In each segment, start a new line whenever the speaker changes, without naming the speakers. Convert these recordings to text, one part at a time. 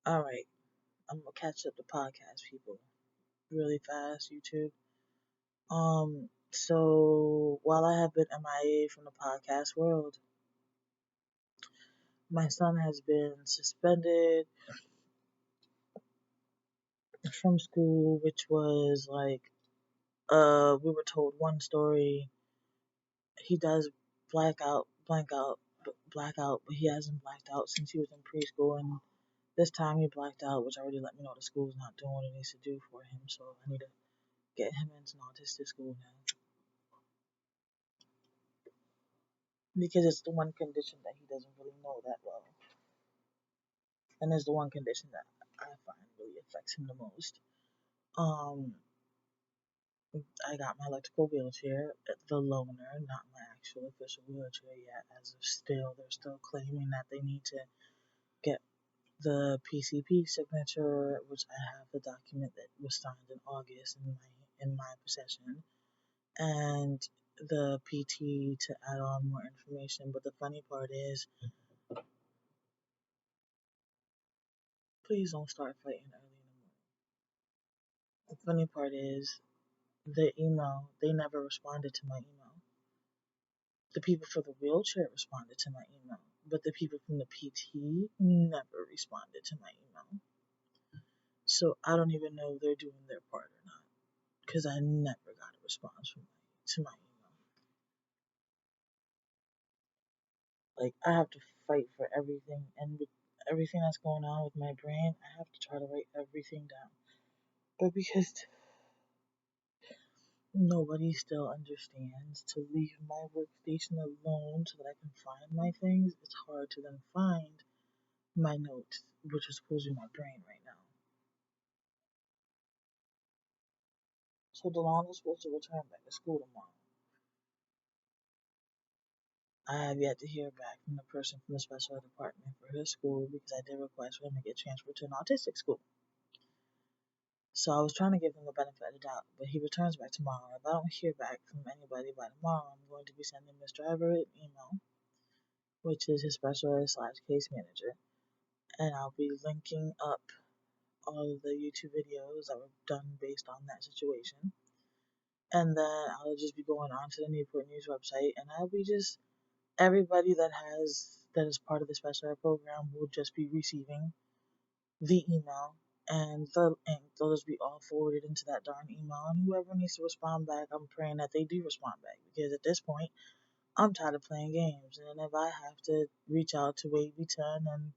Alright, I'm gonna catch up the podcast people really fast, YouTube. So while I have been MIA from the podcast world, my son has been suspended from school, which was like, we were told one story. He does black out, but he hasn't blacked out since he was in preschool, and this time he blacked out, which already let me know the school's not doing what it needs to do for him, so I need to get him into an autistic school now. Because it's the one condition that he doesn't really know that well. And it's the one condition that I find really affects him the most. Um, I got my electrical wheelchair, the loaner, not my actual official wheelchair yet. As of still, they're still claiming that they need to get the PCP signature, which I have the document that was signed in August in my possession, and the PT to add on more information. But the funny part is, please don't start fighting early in the morning. The funny part is, the email, they never responded to my email. The people for the wheelchair responded to my email, but the people from the PT never responded to my email. So I don't even know if they're doing their part or not, because I never got a response to my email. Like, I have to fight for everything, and with everything that's going on with my brain, I have to try to write everything down. But because nobody still understands to leave my workstation alone so that I can find my things, it's hard to then find my notes, which is supposed to be my brain right now. So Delon is supposed to return back to school tomorrow. I have yet to hear back from the person from the special ed department for his school because I did request for him to get transferred to an autistic school. So I was trying to give him the benefit of the doubt, but he returns back tomorrow. If I don't hear back from anybody by tomorrow, I'm going to be sending Miss Driver an email, which is his special ed / case manager, and I'll be linking up all of the YouTube videos that were done based on that situation. And then I'll just be going on to the Newport News website, and I'll be just everybody that is part of the special ed program will just be receiving the email, and they'll just be all forwarded into that darn email. And whoever needs to respond back, I'm praying that they do respond back, because at this point, I'm tired of playing games. And if I have to reach out to Wade V10 and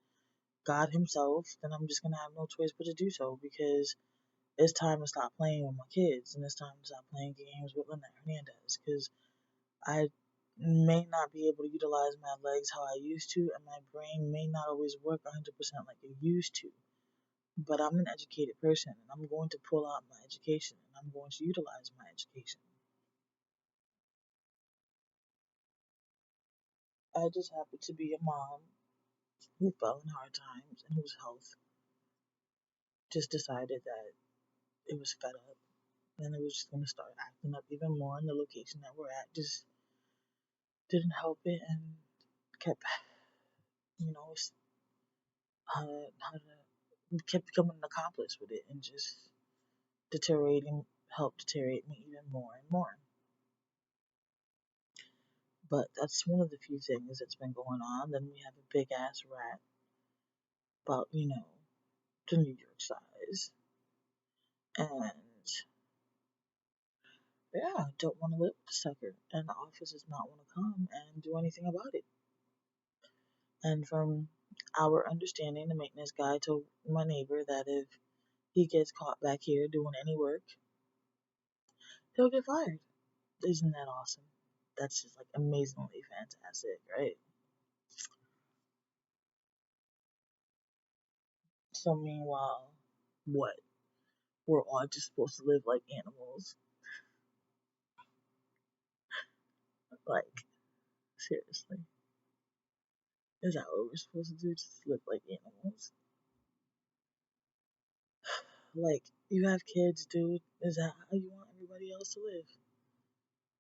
God Himself, then I'm just gonna have no choice but to do so, because it's time to stop playing with my kids, and it's time to stop playing games with Linette-Hernandez, because I may not be able to utilize my legs how I used to, and my brain may not always work 100% like it used to. But I'm an educated person, and I'm going to pull out my education, and I'm going to utilize my education. I just happened to be a mom who fell in hard times and whose health just decided that it was fed up, and it was just going to start acting up even more, and the location that we're at just didn't help it, and kept, you know, kept becoming an accomplice with it, and just helped deteriorate me even more and more. But that's one of the few things that's been going on. Then we have a big ass rat about, the New York size. And yeah, I don't want to live with the sucker. And the office does not want to come and do anything about it. And from our understanding, the maintenance guy told my neighbor that if he gets caught back here doing any work, he'll get fired. Isn't that awesome? That's just like amazingly fantastic, right? So meanwhile, what? We're all just supposed to live like animals. Like, seriously. Is that what we're supposed to do? Just live like animals? Like, you have kids, dude. Is that how you want everybody else to live?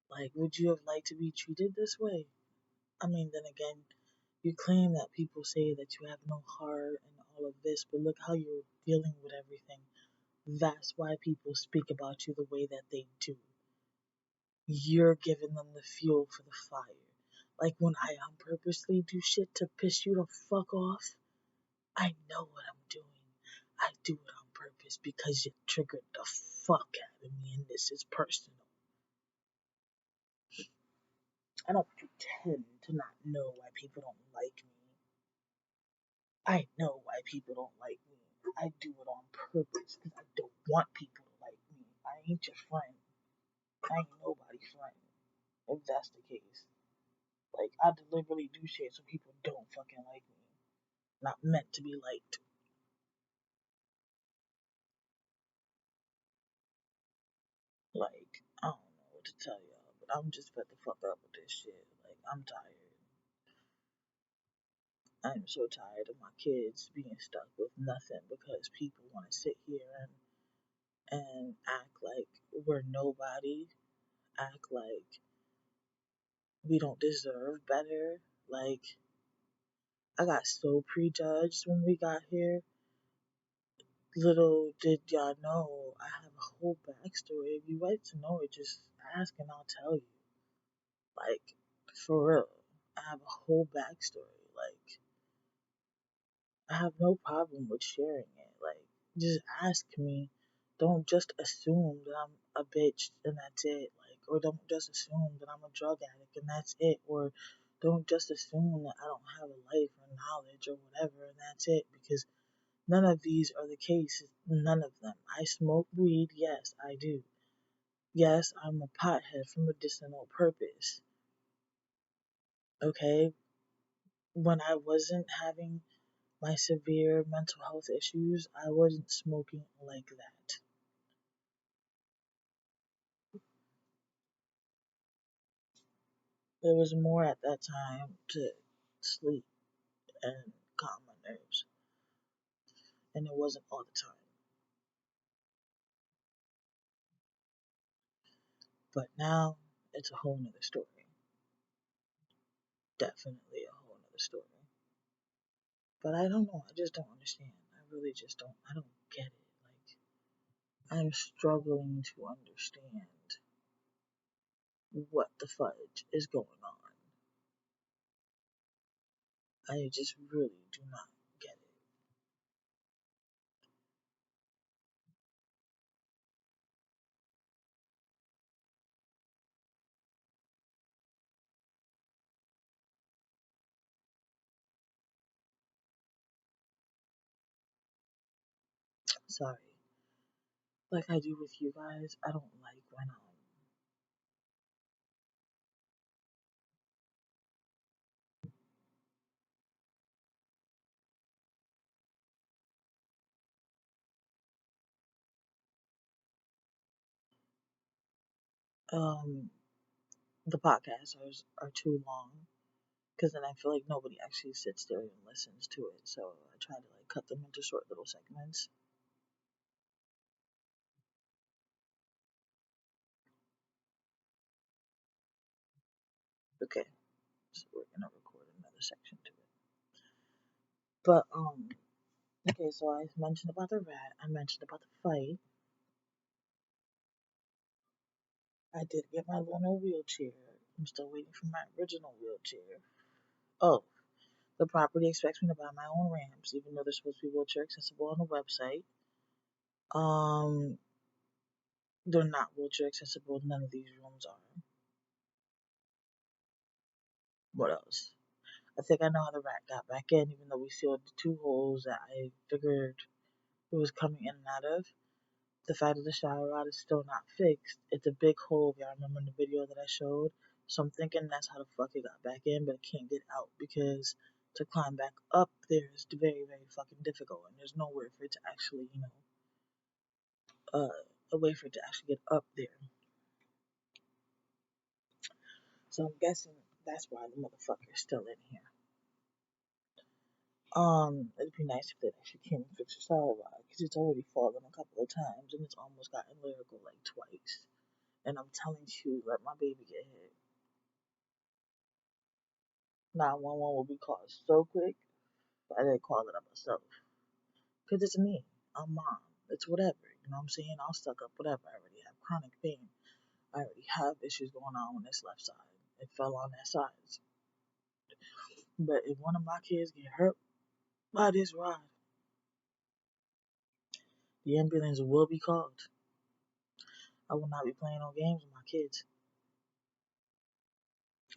Like, would you have liked to be treated this way? I mean, then again, you claim that people say that you have no heart and all of this, but look how you're dealing with everything. That's why people speak about you the way that they do. You're giving them the fuel for the fire. Like when I purposely do shit to piss you the fuck off, I know what I'm doing. I do it on purpose because you triggered the fuck out of me and this is personal. I don't pretend to not know why people don't like me. I know why people don't like me. I do it on purpose because I don't want people to like me. I ain't your friend. I ain't nobody's friend. If that's the case. Like, I deliberately do shit so people don't fucking like me. Not meant to be liked. Like, I don't know what to tell y'all, but I'm just fed the fuck up with this shit. Like, I'm tired. I'm so tired of my kids being stuck with nothing because people want to sit here and act like we're nobody, act like we don't deserve better. Like, I got so prejudged when we got here. Little did y'all know, I have a whole backstory. If you like to know it, just ask and I'll tell you. Like, for real. I have a whole backstory. Like, I have no problem with sharing it. Like, just ask me. Don't just assume that I'm a bitch and that's it. Like, or don't just assume that I'm a drug addict and that's it. Or don't just assume that I don't have a life or knowledge or whatever and that's it. Because none of these are the cases. None of them. I smoke weed. Yes, I do. Yes, I'm a pothead for medicinal purpose. Okay? When I wasn't having my severe mental health issues, I wasn't smoking like that. There was more at that time to sleep and calm my nerves, and it wasn't all the time. But now, it's a whole nother story. Definitely a whole nother story. But I don't know, I just don't understand. I really just don't, I don't get it. Like, I'm struggling to understand what the fudge is going on. I just really do not get it. Sorry. Like I do with you guys, I don't like when the podcasts are too long because then I feel like nobody actually sits there and listens to it. So I try to like cut them into short little segments. Okay, so we're gonna record another section to it. But okay, so I mentioned about the rat. I mentioned about the fight. I did get my loaner wheelchair. I'm still waiting for my original wheelchair. Oh, the property expects me to buy my own ramps, even though they're supposed to be wheelchair accessible on the website. Um, they're not wheelchair accessible. None of these rooms are. What else? I think I know how the rat got back in, even though we sealed the two holes that I figured it was coming in and out of. The fact that the shower rod is still not fixed, it's a big hole. If y'all remember in the video that I showed. So I'm thinking that's how the fuck it got back in, but it can't get out because to climb back up there is very, very fucking difficult, and there's nowhere for it to actually, a way for it to actually get up there. So I'm guessing that's why the motherfucker is still in here. It'd be nice if they actually came and fixed the shower rod, because it's already fallen a couple of times, and it's almost gotten lyrical like twice. And I'm telling you, let my baby get hit. 911 will be called so quick, but I didn't call it up myself. Because it's me. I'm mom. It's whatever. You know what I'm saying? I'll suck up whatever. I already have chronic pain. I already have issues going on this left side. It fell on that side. But if one of my kids get hurt by this ride, the ambulance will be called. I will not be playing no games with my kids.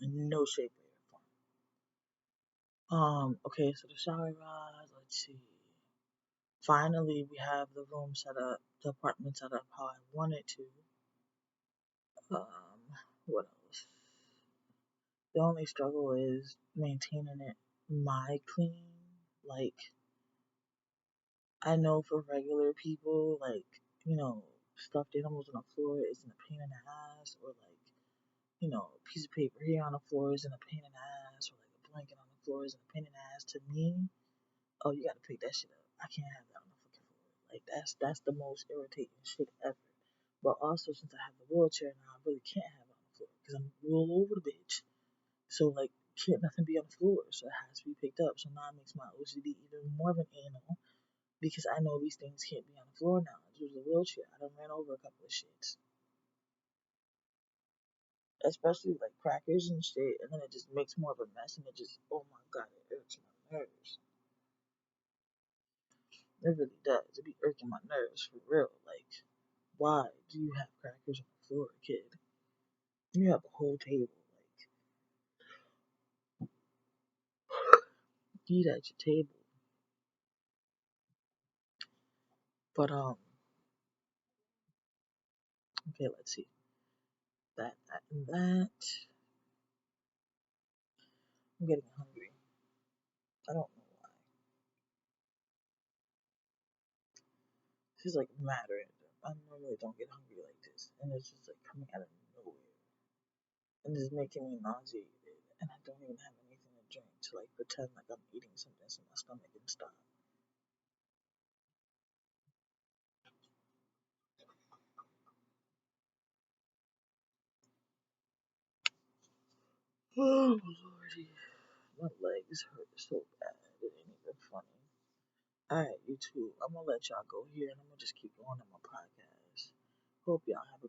In no shape, way, or form. Okay, so the shower rod, let's see. Finally, we have the room set up, the apartment set up how I want it to. What else? The only struggle is maintaining it my clean. Like, I know for regular people, like, stuffed animals on the floor isn't a pain in the ass, or like, a piece of paper here on the floor isn't a pain in the ass, or like a blanket on the floor isn't a pain in the ass. To me, oh, you gotta pick that shit up. I can't have that on the fucking floor. Like, that's the most irritating shit ever. But also, since I have the wheelchair now, I really can't have it on the floor because I'm all over the bitch. So, like, can't nothing be on the floor, so it has to be picked up. So now it makes my OCD even more of an animal because I know these things can't be on the floor now due to the wheelchair. I done ran over a couple of shits, especially like crackers and shit, and then it just makes more of a mess, and it just, oh my god, it irks my nerves. It really does. It be irking my nerves for real. Like, why do you have crackers on the floor, kid? You have a whole table. Like, eat at your table. But okay, let's see. That, and that. I'm getting hungry. I don't know why. This is like mad random. I normally don't get hungry like this, and it's just like coming out of nowhere, and it's making me nauseated, and I don't even have anything to drink to like pretend like I'm eating something so my stomach can stop. Oh lordy, my legs hurt so bad. It ain't even funny. Alright, YouTube, I'm gonna let y'all go here and I'm gonna just keep going on my podcast. Hope y'all have a